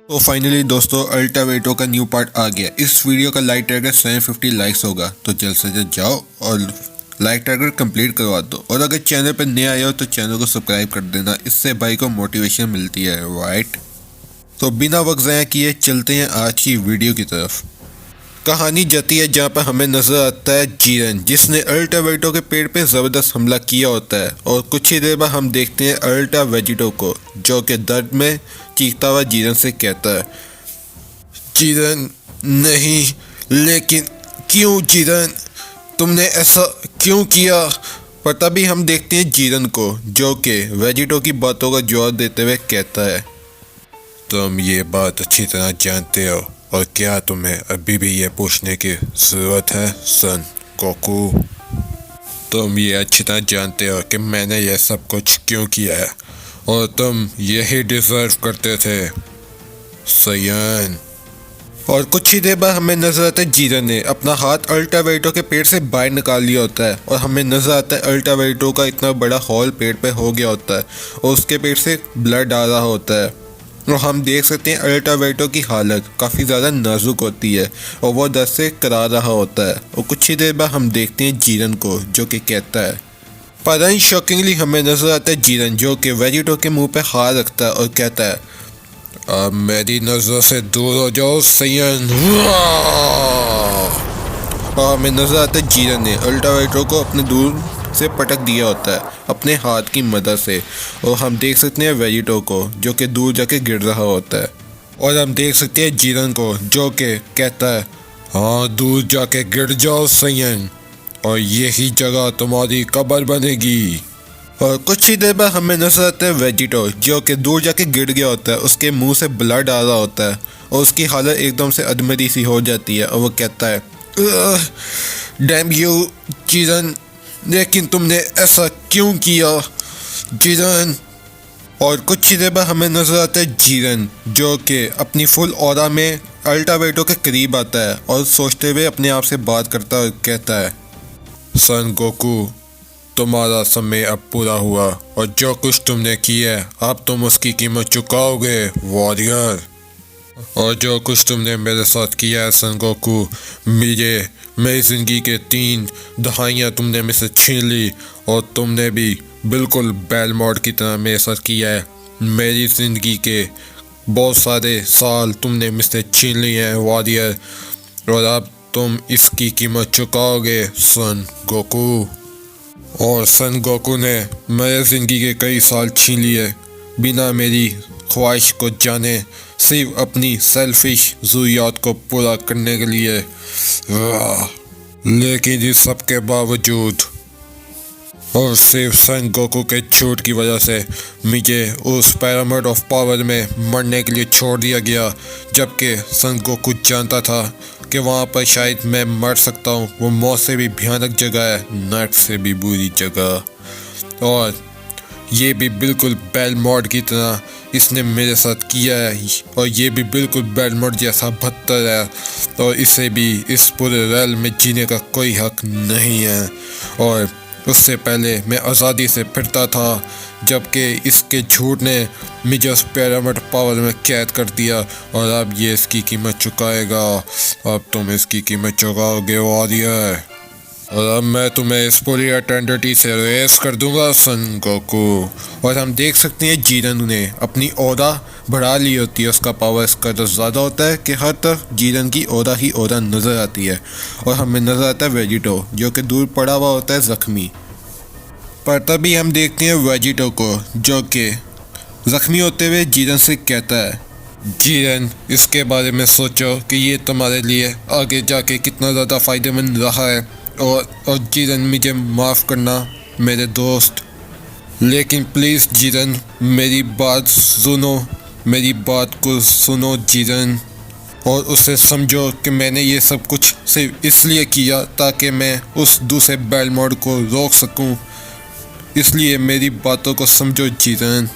तो फाइनली दोस्तों अल्टावेटो का न्यू पार्ट आ गया। इस वीडियो का लाइक टारगेट 750 लाइक्स होगा, तो जल्द से जल्द जाओ और लाइक टारगेट कंप्लीट करवा दो। और अगर चैनल पर नए आए हो तो चैनल को सब्सक्राइब कर देना, इससे भाई को मोटिवेशन मिलती है, राइट। तो बिना वक्त ज़ाया किए चलते हैं आज की वीडियो की तरफ। कहानी जाती है जहाँ पर हमें नजर आता है जीरन, जिसने अल्टावेटो के पेड़ पे ज़बरदस्त हमला किया होता है। और कुछ ही देर बाद हम देखते हैं अल्टा वेजिटो को, जो कि दर्द में चीखता हुआ जीरन से कहता है, जीरन नहीं, लेकिन क्यों जीरन, तुमने ऐसा क्यों किया। पर तभी हम देखते हैं जीरन को, जो कि वेजिटो की बातों का जवाब देते हुए कहता है, तुम ये बात अच्छी तरह जानते हो, और क्या तुम्हें अभी भी ये पूछने की ज़रूरत है सन गोकू। तुम ये अच्छी तरह जानते हो कि मैंने ये सब कुछ क्यों किया है, और तुम यही डिज़र्व करते थे सयन। और कुछ ही देर बाद हमें नजर आता है जीरन ने अपना हाथ अल्टावेटो के पेड़ से बाहर निकाल लिया होता है, और हमें नजर आता है अल्टावेटो का इतना बड़ा हॉल पेड़ पे हो गया होता है, और उसके पेड़ से ब्लड आ रहा होता है। और हम देख सकते हैं अल्टावेटो की हालत काफ़ी ज़्यादा नाजुक होती है, और वो दर्द से करा रहा होता है। और कुछ ही देर बाद हम देखते हैं जीरन को, जो कि कहता है, पर अनशॉकिंगली हमें नजर आता है जीरन, जो कि वेजिटो के मुंह पे हाथ रखता है और कहता है, अब मेरी नजर से दूर हो जाओ सयन। और हमें नजर आता है जीरन ने अल्टावेटो को अपने दूर से पटक दिया होता है अपने हाथ की मदद से। और हम देख सकते हैं वेजिटो को, जो कि दूर जाके गिर रहा होता है। और हम देख सकते हैं जीरन को, जो कि कहता है, हाँ दूर जाके गिर जाओ सयन, और यही जगह तुम्हारी कब्र बनेगी। और कुछ ही देर बाद हमें नजर आता है वेजिटो, जो कि दूर जाके गिर गया होता है, उसके मुंह से ब्लड आ रहा होता है, और उसकी हालत एकदम से अधमरी सी हो जाती है। और वो कहता है, डैम यू जीरन, लेकिन तुमने ऐसा क्यों किया जीरन। और कुछ ही देर बाद हमें नजर आता है जीरन, जो कि अपनी फुल ऑरा में अल्टावेटो के करीब आता है, और सोचते हुए अपने आप से बात करता है, कहता है, सन गोकू, तुम्हारा समय अब पूरा हुआ, और जो कुछ तुमने किया है अब तुम उसकी कीमत चुकाओगे वॉरियर। और जो कुछ तुमने मेरे साथ किया है सन गोकू, मेरी ज़िंदगी के 3 दहाइयाँ तुमने मेरे से छीन ली, और तुमने भी बिल्कुल बेलमोड की तरह मेरे साथ किया है। मेरी ज़िंदगी के बहुत सारे साल तुमने मेरे से छीन लिए हैं वॉरियर, और अब तुम इसकी कीमत चुकाओगे सन गोकू। और सन गोकू ने मेरे ज़िंदगी के कई साल छीन लिए बिना मेरी ख्वाहिश को जाने, सिर्फ अपनी सेल्फिश ज़रूरियात को पूरा करने के लिए। लेकिन इस सब के बावजूद, और सिर्फ सन गोकू के झूठ की वजह से, मुझे उस पिरामिड ऑफ पावर में मरने के लिए छोड़ दिया गया, जबकि सन गोकू जानता था कि वहाँ पर शायद मैं मर सकता हूँ। वो मौत से भी भयानक जगह है, नर्क से भी बुरी जगह, और ये भी बिल्कुल बेलमोड की तरह इसने मेरे साथ किया है, और ये भी बिल्कुल बेलमोड जैसा बदतर है, और इसे भी इस पूरे रेल में जीने का कोई हक नहीं है। और उससे पहले मैं आज़ादी से फिरता था, जबकि इसके झूठ ने मुझे उस पिरामिड पावर में कैद कर दिया, और अब ये इसकी कीमत चुकाएगा। अब तुम इसकी कीमत चुकाओगे वॉरियर, और अब मैं तुम्हें इस पूरी एटर्निटी से रेस कर दूंगा सन गोकू। और हम देख सकते हैं जीरन ने अपनी ऑरा बढ़ा ली होती है, उसका पावर इसका तो ज़्यादा होता है कि हर तरफ जीरन की ऑरा ही ऑरा नज़र आती है। और हमें नज़र आता है वेजिटो, जो कि दूर पड़ा हुआ होता है ज़ख्मी। पर तभी हम देखते हैं वेजिटो को, जो कि ज़ख्मी होते हुए जीरन से कहता है, जीरन, इसके बारे में सोचो कि ये तुम्हारे लिए आगे जाके कितना ज़्यादा फ़ायदेमंद रहा है। और जीरन, मुझे माफ़ करना मेरे दोस्त, लेकिन प्लीज़ जीरन मेरी बात सुनो, मेरी बात को सुनो जीरन, और उसे समझो कि मैंने ये सब कुछ सिर्फ इसलिए किया ताकि मैं उस दूसरे बेलमोड को रोक सकूं। इसलिए मेरी बातों को समझो जीरन,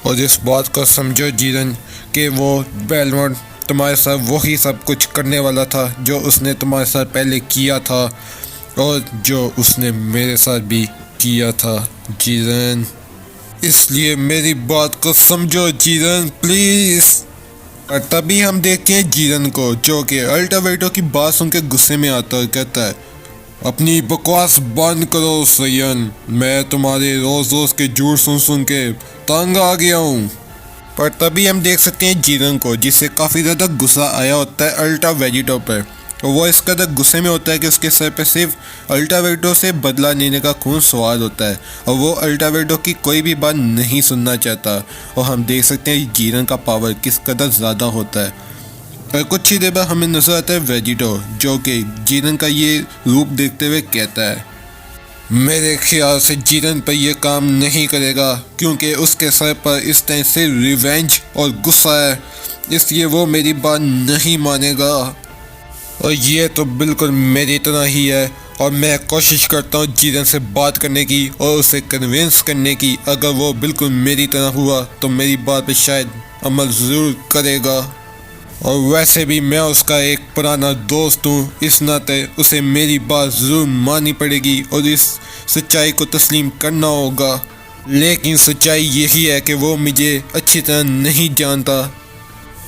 और इस बात को समझो जीरन कि वो बेलमोड तुम्हारे साथ वही सब कुछ करने वाला था जो उसने तुम्हारे साथ पहले किया था, और जो उसने मेरे साथ भी किया था जीरन। इसलिए मेरी बात को समझो जीरन प्लीज़। और तभी हम देखते हैं जीरन को, जो कि अल्टावेटो की बात सुन के गुस्से में आता है, कहता है अपनी बकवास बंद करो सयन, मैं तुम्हारे रोज रोज के झूठ सुन सुन के तंग आ गया हूँ। पर तभी हम देख सकते हैं जीरन को, जिससे काफ़ी ज़्यादा गुस्सा आया होता है अल्टा वेजिटो पर। और वो इस कदर गुस्से में होता है कि उसके सर पे सिर्फ अल्टावेटो से बदला लेने का खून सवार होता है और वो अल्टावेटो की कोई भी बात नहीं सुनना चाहता। और हम देख सकते हैं जीरन का पावर किस कदर ज़्यादा होता है। और कुछ ही देर बाद हमें नजर आता है वेजिटो, जो कि जीरन का ये रूप देखते हुए कहता है मेरे ख्याल से जीरन पर यह काम नहीं करेगा, क्योंकि उसके सर पर इस टाइम से रिवेंज और गुस्सा है, इसलिए वो मेरी बात नहीं मानेगा। और ये तो बिल्कुल मेरी तरह ही है, और मैं कोशिश करता हूँ जीरन से बात करने की और उसे कन्विंस करने की। अगर वो बिल्कुल मेरी तरह हुआ तो मेरी बात पे शायद अमल ज़रूर करेगा। और वैसे भी मैं उसका एक पुराना दोस्त हूँ, इस नाते उसे मेरी बात ज़रूर माननी पड़ेगी और इस सच्चाई को तस्लीम करना होगा। लेकिन सच्चाई यही है कि वो मुझे अच्छी तरह नहीं जानता,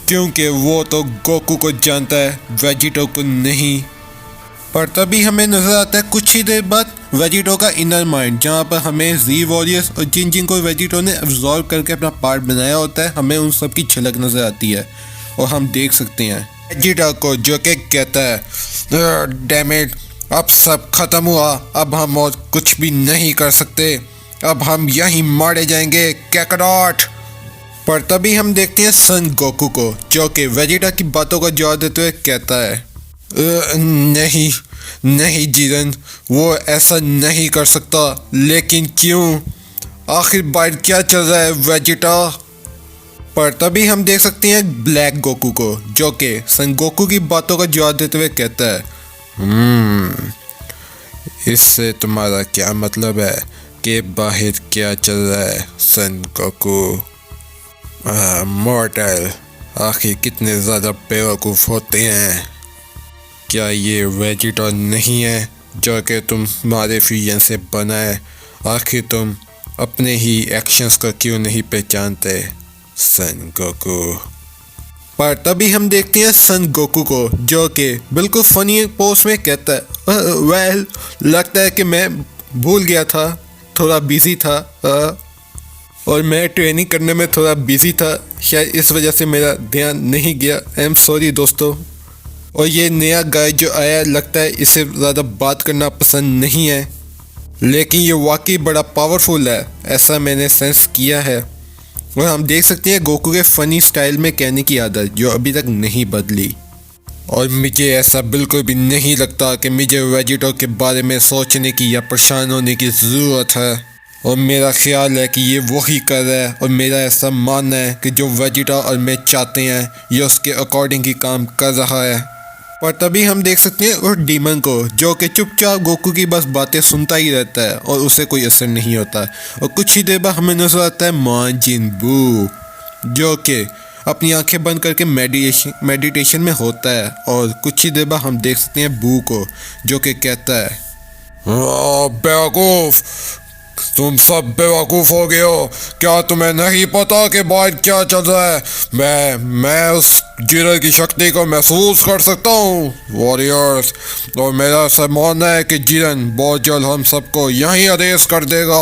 क्योंकि वो तो गोकू को जानता है, वेजिटो को नहीं। पर तभी हमें नज़र आता है कुछ ही देर बाद वेजिटो का इनर माइंड, जहाँ पर हमें जी वॉरियर्स और जिन जिन को वेजिटो ने एब्जॉर्व करके अपना पार्ट बनाया होता है, हमें उन सब की झलक नज़र आती है। और हम देख सकते हैं वेजिटा को, जो कि कहता है डैम इट, अब सब खत्म हुआ, अब हम और कुछ भी नहीं कर सकते, अब हम यहीं मारे जाएंगे कैकाडॉट। पर तभी हम देखते हैं सन गोकू को, जो कि वेजिटा की बातों का जवाब देते हुए कहता है नहीं नहीं जीरन, वो ऐसा नहीं कर सकता। लेकिन क्यों, आखिर बाहर क्या चल रहा है वेजिटा। पर तभी हम देख सकते हैं ब्लैक गोकू को, जो कि सन गोकू की बातों का जवाब देते हुए कहता है इससे तुम्हारा क्या मतलब है कि बाहर क्या चल रहा है सन गोकू। मॉर्टल, आखिर कितने ज़्यादा बेवकूफ़ होते हैं। क्या ये वेजिटो नहीं है जो कि तुम्हारे फ्यूजन से बना है। आखिर तुम अपने ही एक्शंस को क्यों नहीं पहचानते सन गोकू। पर तभी हम देखते हैं सन गोकू को, जो कि बिल्कुल फनी पोस्ट में कहता है वेल, लगता है कि मैं भूल गया था, थोड़ा बिजी था और मैं ट्रेनिंग करने में थोड़ा बिजी था, शायद इस वजह से मेरा ध्यान नहीं गया। आई एम सॉरी दोस्तों। और ये नया गाय जो आया, लगता है इसे ज़्यादा बात करना पसंद नहीं है, लेकिन ये वाकई बड़ा पावरफुल है, ऐसा मैंने सेंस किया है। और हम देख सकते हैं गोकू के फ़नी स्टाइल में कहने की आदत जो अभी तक नहीं बदली। और मुझे ऐसा बिल्कुल भी नहीं लगता कि मुझे वेजिटो के बारे में सोचने की या परेशान होने की ज़रूरत है। और मेरा ख्याल है कि ये वही कर रहा है, और मेरा ऐसा मानना है कि जो वेजिटो और मैं चाहते हैं ये उसके अकॉर्डिंग ही काम कर रहा है। पर तभी हम देख सकते हैं उस डीमन को, जो कि चुपचाप गोकू की बस बातें सुनता ही रहता है और उसे कोई असर नहीं होता। और कुछ ही देर बाद हमें नजर आता है माजिन बू, जो कि अपनी आंखें बंद करके मेडिटेशन में होता है। और कुछ ही देर बाद हम देख सकते हैं बू को, जो कि कहता है बेवकूफ, तुम सब बेवकूफ़ हो गए हो। क्या तुम्हें नहीं पता कि बाहर क्या चल रहा है। मैं उस जीरन की शक्ति को महसूस कर सकता हूँ वॉरियर्स, और मेरा ऐसा मानना है कि जीरन बहुत जल्द हम सबको यहीं अरेस कर देगा।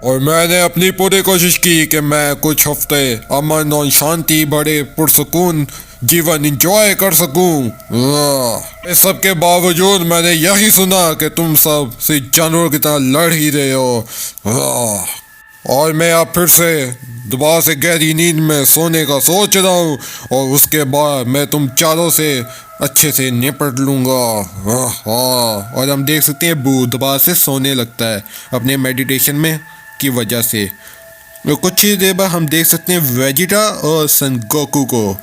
और मैंने अपनी पूरी कोशिश की कि मैं कुछ हफ्ते अमन और शांति भरे पुरसुकून जीवन इंजॉय कर सकूं। इस सब के बावजूद मैंने यही सुना कि तुम सब से जानवरों की तरह लड़ ही रहे हो। और मैं अब फिर से दोबारा से गहरी नींद में सोने का सोच रहा हूँ, और उसके बाद मैं तुम चारों से अच्छे से निपट लूँगा। और हम देख सकते हैं बू दोबारा से सोने लगता है अपने मेडिटेशन में की वजह से। और कुछ ही देर बाद हम देख सकते हैं वेजिटा और सन गोकू को,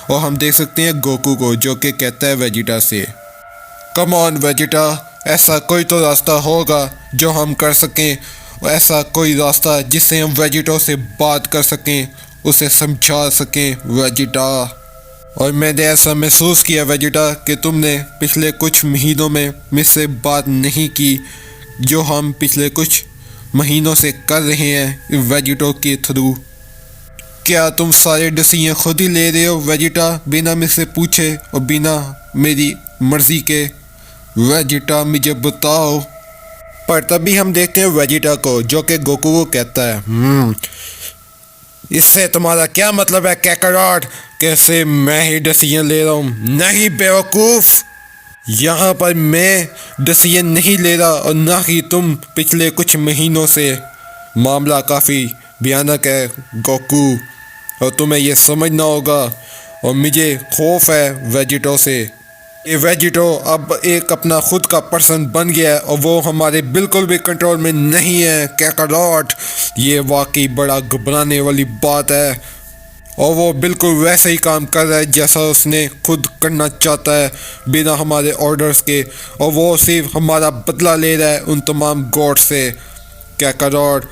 और हम देख सकते हैं गोकू को, जो कि कहता है वेजिटा से कम ऑन वेजिटा, ऐसा कोई तो रास्ता होगा जो हम कर सकें, और ऐसा कोई रास्ता जिससे हम वेजिटो से बात कर सकें, उसे समझा सकें वेजिटा। और मैंने ऐसा महसूस किया वेजिटा कि तुमने पिछले कुछ महीनों में मुझसे बात नहीं की, जो हम पिछले कुछ महीनों से कर रहे हैं वेजिटो के थ्रू। क्या तुम सारे डिसीजन खुद ही ले रहे हो वेजिटा, बिना मुझसे पूछे और बिना मेरी मर्जी के? वेजिटा मुझे बताओ। पर तभी हम देखते हैं वेजिटा को, जो कि गोकू को कहता है इससे तुम्हारा क्या मतलब है कैकारॉट? कैसे मैं ही डिसीजन ले रहा हूँ? नहीं बेवकूफ़, यहाँ पर मैं डिसीजन नहीं ले रहा और ना ही तुम। पिछले कुछ महीनों से मामला काफ़ी भयानक है गोकू, और तुम्हें ये समझना होगा। और मुझे खौफ है वेजिटो से। ये वेजिटो अब एक अपना खुद का पर्सन बन गया है और वो हमारे बिल्कुल भी कंट्रोल में नहीं है कैकारॉट। ये वाकई बड़ा घबराने वाली बात है, और वो बिल्कुल वैसे ही काम कर रहा है जैसा उसने खुद करना चाहता है, बिना हमारे ऑर्डर्स के। और वो सिर्फ हमारा बदला ले रहा है उन तमाम गॉड से कैकारॉट।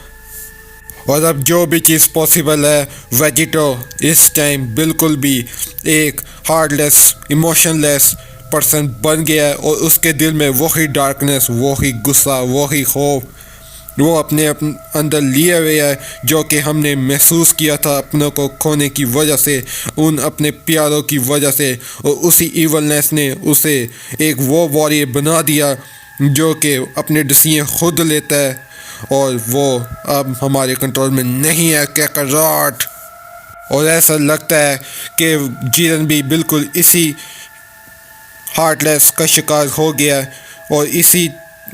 और अब जो भी चीज़ पॉसिबल है, वेजिटो इस टाइम बिल्कुल भी एक हार्टलेस इमोशनलेस पर्सन बन गया है, और उसके दिल में वही डार्कनेस, वही गुस्सा, वही खौफ वो अपने अंदर लिए हुए है, जो कि हमने महसूस किया था अपनों को खोने की वजह से, उन अपने प्यारों की वजह से। और उसी इवलनेस ने उसे एक वो वॉरियर बना दिया जो कि अपने डिसीजन खुद लेता है, और वो अब हमारे कंट्रोल में नहीं है कैकारॉट। और ऐसा लगता है कि जीरन भी बिल्कुल इसी हार्टलेस का शिकार हो गया और इसी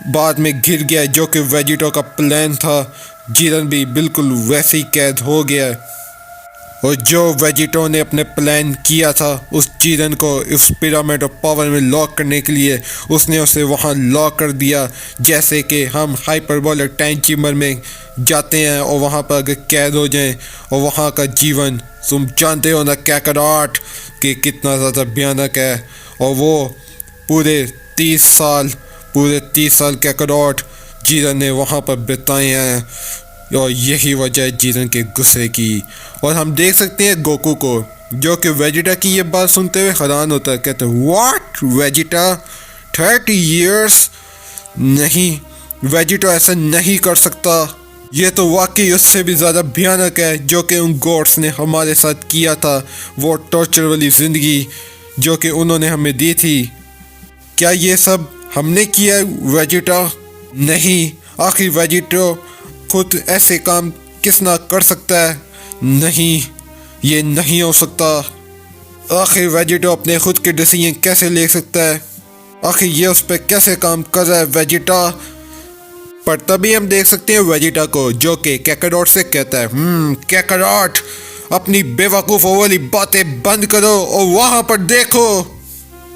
बात में घिर गया जो कि वेजिटो का प्लान था। जीरन भी बिल्कुल वैसे ही कैद हो गया, और जो वेजिटो ने अपने प्लान किया था उस जीरन को उस पिरामिड ऑफ पावर में लॉक करने के लिए, उसने उसे वहाँ लॉक कर दिया। जैसे कि हम हाइपरबोलिक टाइम चेम्बर में जाते हैं और वहाँ पर अगर कैद हो जाएं, और वहाँ का जीवन तुम जानते हो ना कैकारॉट कि कितना ज़्यादा भयानक है। और वो पूरे 30 साल कैकारॉट जीरन ने वहाँ पर बिताए हैं, और यही वजह है जीरन के गुस्से की। और हम देख सकते हैं गोकू को, जो कि वेजिटा की ये बात सुनते हुए हैरान होता है। कहते हैं व्हाट वेजिटा, 30 इयर्स? नहीं, वेजिटा ऐसा नहीं कर सकता। ये तो वाकई उससे भी ज़्यादा भयानक है जो कि उन गॉड्स ने हमारे साथ किया था, वो टॉर्चर वाली ज़िंदगी जो कि उन्होंने हमें दी थी। क्या ये सब हमने किया वेजिटा? नहीं, आखिर वेजिटो खुद ऐसे काम किस ना कर सकता है? नहीं, ये नहीं हो सकता। आखिर वेजिटो अपने खुद के डिसीजन कैसे ले सकता है? आखिर ये उस पर कैसे काम कर रहा है वेजिटा? पर तभी हम देख सकते हैं वेजिटा को, जो कि कैकारॉट से कहता है कैकारॉट, अपनी बेवकूफ़ों वाली बातें बंद करो और वहाँ पर देखो।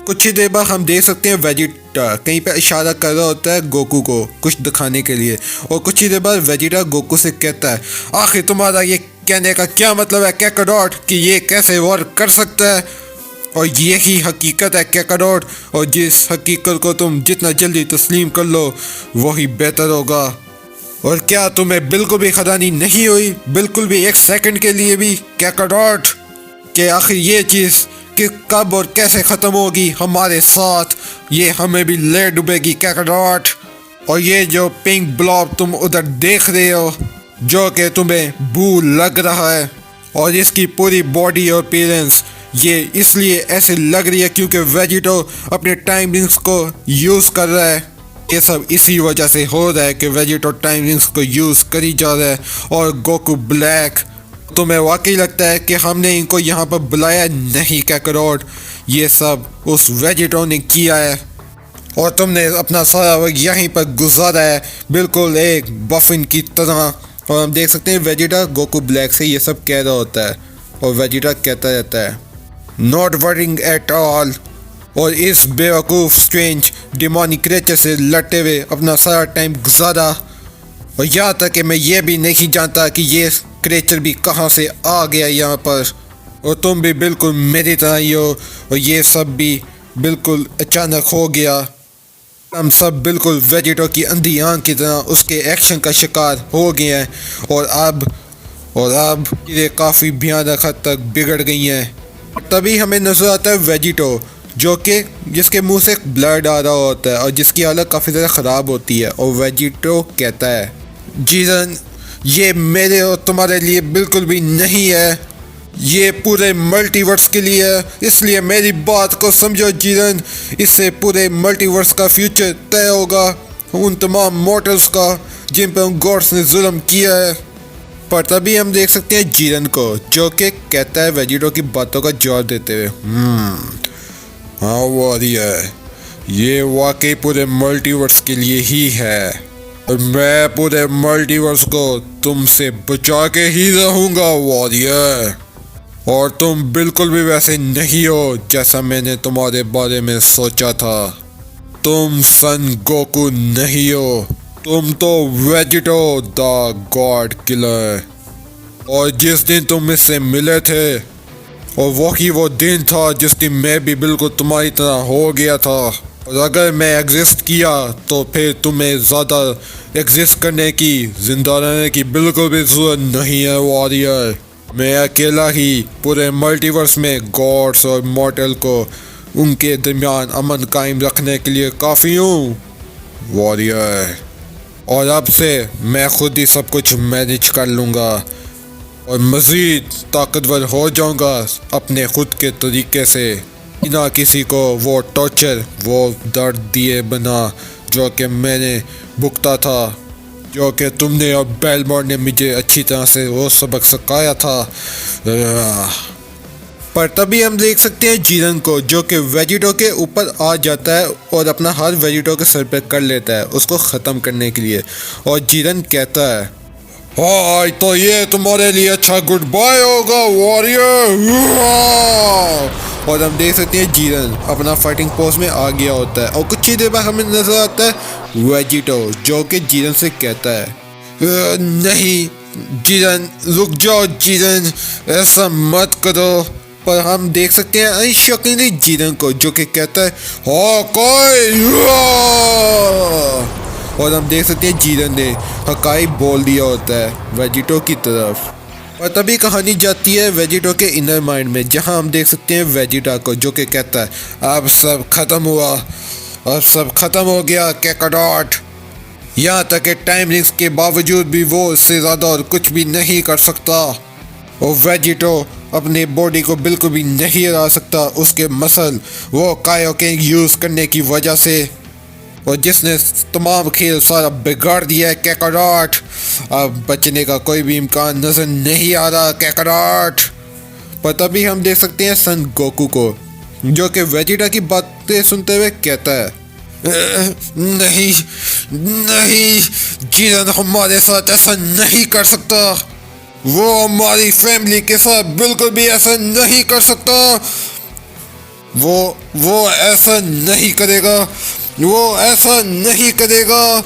कुछ ही देर बाद हम देख सकते हैं वेजिटा कहीं पर इशारा कर रहा होता है गोकू को कुछ दिखाने के लिए, और कुछ ही देर बाद वेजिटा गोकू से कहता है आखिर तुम्हारा ये कहने का क्या मतलब है कैकारॉट कि ये कैसे वर्क कर सकता है? और यही हकीकत है कैकारॉट, और जिस हकीकत को तुम जितना जल्दी तस्लीम कर लो वही बेहतर होगा। और क्या तुम्हें बिल्कुल भी खदानी नहीं हुई, बिल्कुल भी एक सेकंड के लिए भी कैकारॉट, कि आखिर ये चीज़ कि कब और कैसे ख़त्म होगी हमारे साथ? ये हमें भी ले डूबेगी कैकारॉट। और ये जो पिंक ब्लॉब तुम उधर देख रहे हो, जो कि तुम्हें बू लग रहा है, और इसकी पूरी बॉडी और अपीयरेंस ये इसलिए ऐसे लग रही है क्योंकि वेजिटो अपने टाइम रिंग्स को यूज़ कर रहा है। ये सब इसी वजह से हो रहा है कि वेजिटो टाइम रिंग्स को यूज़ करी जा रहा है। और गोकू ब्लैक, तुम्हें वाकई लगता है कि हमने इनको यहाँ पर बुलाया? नहीं कैकारॉट, ये सब उस वेजिटो ने किया है, और तुमने अपना सारा वक्त यहीं पर गुजारा है बिल्कुल एक बफिन की तरह। और हम देख सकते हैं वेजिटा गोकू ब्लैक से ये सब कह रहा होता है, और वेजिटा कहता रहता है नॉट वरिंग एट ऑल। और इस बेवकूफ़ स्ट्रेंज डिमोनिक क्रिएचर से लड़ते हुए अपना सारा टाइम गुजारा, और यहाँ तक कि मैं ये भी नहीं जानता कि ये क्रिएचर भी कहाँ से आ गया यहाँ पर। और तुम भी बिल्कुल मेरी तरह ही हो, और ये सब भी बिल्कुल अचानक हो गया। हम सब बिल्कुल वेजिटो की अंधी आंख की तरह उसके एक्शन का शिकार हो गए हैं, और अब ये काफ़ी भयानक हद तक बिगड़ गई हैं। तभी हमें नजर आता है वेजिटो, जो कि जिसके मुंह से ब्लड आ रहा होता है और जिसकी हालत काफ़ी ज़्यादा ख़राब होती है। और वेजिटो कहता है जीरन, ये मेरे और तुम्हारे लिए बिल्कुल भी नहीं है। ये पूरे मल्टीवर्स के लिए है, इसलिए मेरी बात को समझो जीरन। इससे पूरे मल्टीवर्स का फ्यूचर तय होगा, उन तमाम मॉर्टल्स का जिन पर उन गॉड्स ने जुल्म किया है। पर तभी हम देख सकते हैं जीरन को, जो कि कहता है वेजिटो की बातों का जवाब देते हुए, हाँ वॉरियर, ये वाकई पूरे मल्टीवर्स के लिए ही है और मैं पूरे मल्टीवर्स को तुमसे बचा के ही रहूंगा वॉरियर। और तुम बिल्कुल भी वैसे नहीं हो जैसा मैंने तुम्हारे बारे में सोचा था। तुम सन गोकू नहीं हो, तुम तो वेजिटो द गॉड किलर। और जिस दिन तुम इससे मिले थे, और वही वो दिन था जिस दिन मैं भी बिल्कुल तुम्हारी तरह हो गया था। और अगर मैं एग्जिस्ट किया तो फिर तुम्हें ज़्यादा एग्जिस्ट करने की, जिंदा रहने की बिल्कुल भी ज़रूरत नहीं है वॉरियर। मैं अकेला ही पूरे मल्टीवर्स में गॉड्स और मॉर्टल को उनके दरमियान अमन कायम रखने के लिए काफ़ी हूँ वॉरियर। और अब से मैं खुद ही सब कुछ मैनेज कर लूँगा और मज़ीद ताकतवर हो जाऊँगा अपने खुद के तरीके से, बिना किसी को वो टॉर्चर, वो दर्द दिए बिना जो कि मैंने भुगता था, जो कि तुमने और बेलमोर ने मुझे अच्छी तरह से वो सबक सिखाया था। पर तभी हम देख सकते हैं जीरन को, जो कि वेजिटो के ऊपर आ जाता है और अपना हाथ वेजिटो के सर पे कर लेता है उसको ख़त्म करने के लिए। और जीरन कहता है, हाँ तो ये तुम्हारे लिए अच्छा गुड बाय होगा वॉरियर। और हम देख सकते हैं जीरन अपना फाइटिंग पोज में आ गया होता है और कुछ ही देर बाद हमें नजर आता है वेजिटो, जो कि जीरन से कहता है, नहीं जीरन रुक जाओ जीरन, ऐसा मत करो। पर हम देख सकते हैं अनशॉकिंगली जीरन को, जो कि कहता है, हाँ कोई। और हम देख सकते हैं जीरन ने हकाई बोल दिया होता है वेजिटो की तरफ। और तभी कहानी जाती है वेजिटो के इनर माइंड में, जहां हम देख सकते हैं वेजिटा को, जो कि कहता है, अब सब खत्म हुआ, अब सब खत्म हो गया कैकाडॉट। यहाँ तक कि टाइम रिंग्स के बावजूद भी वो इससे ज़्यादा और कुछ भी नहीं कर सकता। और वेजिटो अपने बॉडी को बिल्कुल भी नहीं हरा सकता, उसके मसल वो कायोकेन यूज़ करने की वजह से, और जिसने तमाम खेल सारा बिगाड़ दिया है कैकाडॉट। अब बचने का कोई भी इम्कान नजर नहीं आ रहा कैकाडॉट। पर तभी हम देख सकते हैं सन गोकू को, जो कि वेजिटा की बातें सुनते हुए कहता है, नहीं नहीं जीरन हमारे साथ ऐसा नहीं कर सकता, वो हमारी फैमिली के साथ बिल्कुल भी ऐसा नहीं कर सकता, वो ऐसा नहीं करेगा, वो ऐसा नहीं करेगा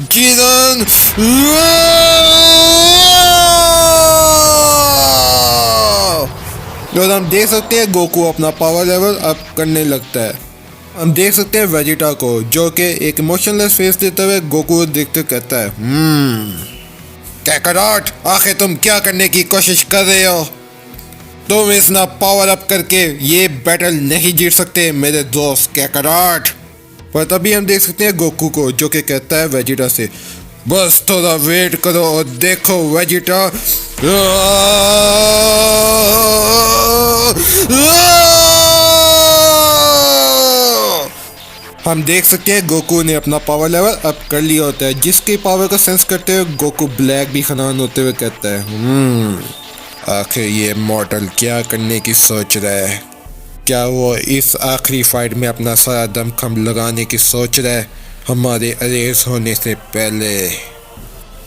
जीरन। और हम देख सकते हैं गोकू अपना पावर लेवल अप करने लगता है। हम देख सकते हैं वेजिटा को, जो कि एक इमोशनलेस फेस देते हुए गोकू को देखते कहता है, कैकाडॉट आखिर तुम क्या करने की कोशिश कर रहे हो? तुम इतना पावर अप करके ये बैटल नहीं जीत सकते मेरे दोस्त कैकाडॉट। पर तभी हम देख सकते हैं गोकू को, जो कि कहता है वेजिटा से, बस थोड़ा वेट करो और देखो वेजिटा। हम देख सकते हैं गोकू ने अपना पावर लेवल अप कर लिया होता है, जिसकी पावर को सेंस करते हुए गोकू ब्लैक भी खनान होते हुए कहता है, आखिर ये मॉर्टल क्या करने की सोच रहा है? क्या वो इस आखिरी फाइट में अपना सारा दमखम लगाने की सोच रहा है हमारे अरेज होने से पहले?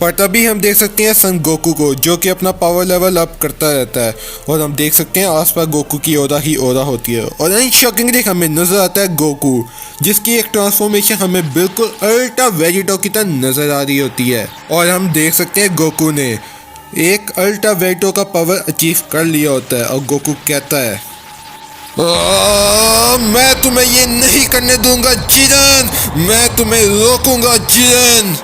पर तभी हम देख सकते हैं सन गोकू को, जो कि अपना पावर लेवल अप करता रहता है, और हम देख सकते हैं आसपास गोकू की ओरा ही ओरा होती है। और अनशॉकिंगली हमें नजर आता है गोकू, जिसकी एक ट्रांसफॉर्मेशन हमें बिल्कुल अल्ट्रा वेजिटो की तरह नजर आ रही होती है। और हम देख सकते हैं गोकू ने एक अल्ट्रा वेजिटो का पावर अचीव कर लिया होता है, और गोकू कहता है, मैं तुम्हें ये नहीं करने दूंगा जीरन, मैं तुम्हें रोकूंगा जीरन।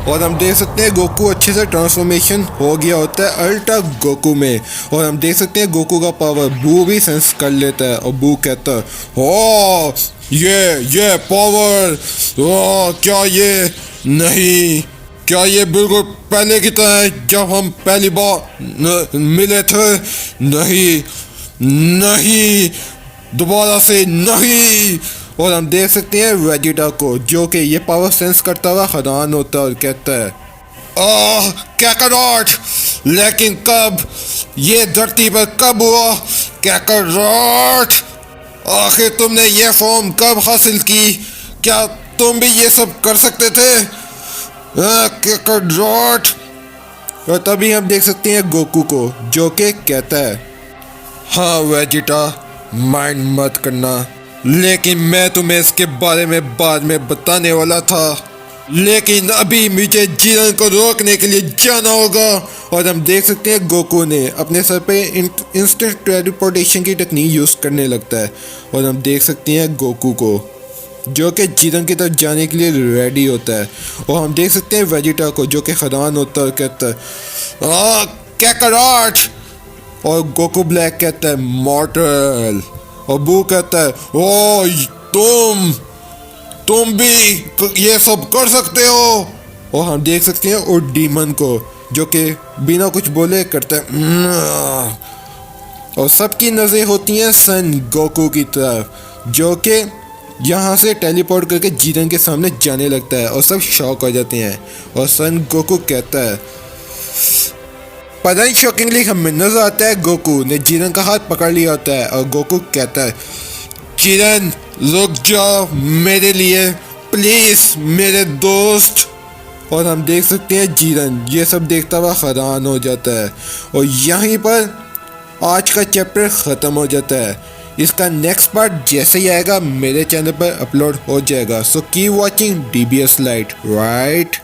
और हम देख सकते हैं गोकू अच्छे से ट्रांसफॉर्मेशन हो गया होता है अल्ट्रा गोकू में। और हम देख सकते हैं गोकू का पावर बू भी सेंस कर लेता है, और बू कहता है, ओ ये पावर, ओ क्या ये नहीं, क्या ये बिल्कुल पहले की तरह है जब हम पहली बार मिले थे? नहीं, नहीं, दोबारा से नहीं। और हम देख सकते हैं वेजिटा को, जो कि ये पावर सेंस करता हुआ हैरान होता है और कहता है, कैकरॉट, लेकिन कब? ये धरती पर कब हुआ? कैकरॉट, आखिर तुमने ये फॉर्म कब हासिल की? क्या तुम भी ये सब कर सकते थे? कैकरॉट। और तभी हम देख सकते हैं गोकू को, जो कि कहता है, हाँ वेजिटा, माइंड मत करना, लेकिन मैं तुम्हें इसके बारे में बाद में बताने वाला था, लेकिन अभी मुझे जीरन को रोकने के लिए जाना होगा। और हम देख सकते हैं गोकू ने अपने सर पे इंस्टेंट टेलीपोर्टेशन की टेक्निक यूज़ करने लगता है। और हम देख सकते हैं गोकू को, जो कि जीरन की तरफ जाने के लिए रेडी होता है। और हम देख सकते हैं वेजिटा को, जो कि हैरान होता है और कहता है, कैकरॉट। और गोकू ब्लैक कहता है, मॉर्टल। और बू कहता है, ओ तुम भी ये सब कर सकते हो। और हम देख सकते हैं और डीमन को, जो कि बिना कुछ बोले करता है। और सबकी नज़रें होती हैं सन गोकू की तरफ, जो कि यहाँ से टेलीपोर्ट करके जीरन के सामने जाने लगता है और सब शॉक हो जाते हैं। और सन गोकू कहता है, पता शॉकिंगली हमें नजर आता है गोकू ने जीरन का हाथ पकड़ लिया होता है। और गोकू कहता है, जीरन रुक जाओ मेरे लिए प्लीज मेरे दोस्त। और हम देख सकते हैं जीरन ये सब देखता हुआ हैरान हो जाता है। और यहीं पर आज का चैप्टर ख़त्म हो जाता है। इसका नेक्स्ट पार्ट जैसे ही आएगा मेरे चैनल पर अपलोड हो जाएगा। So keep watching DBS light, right.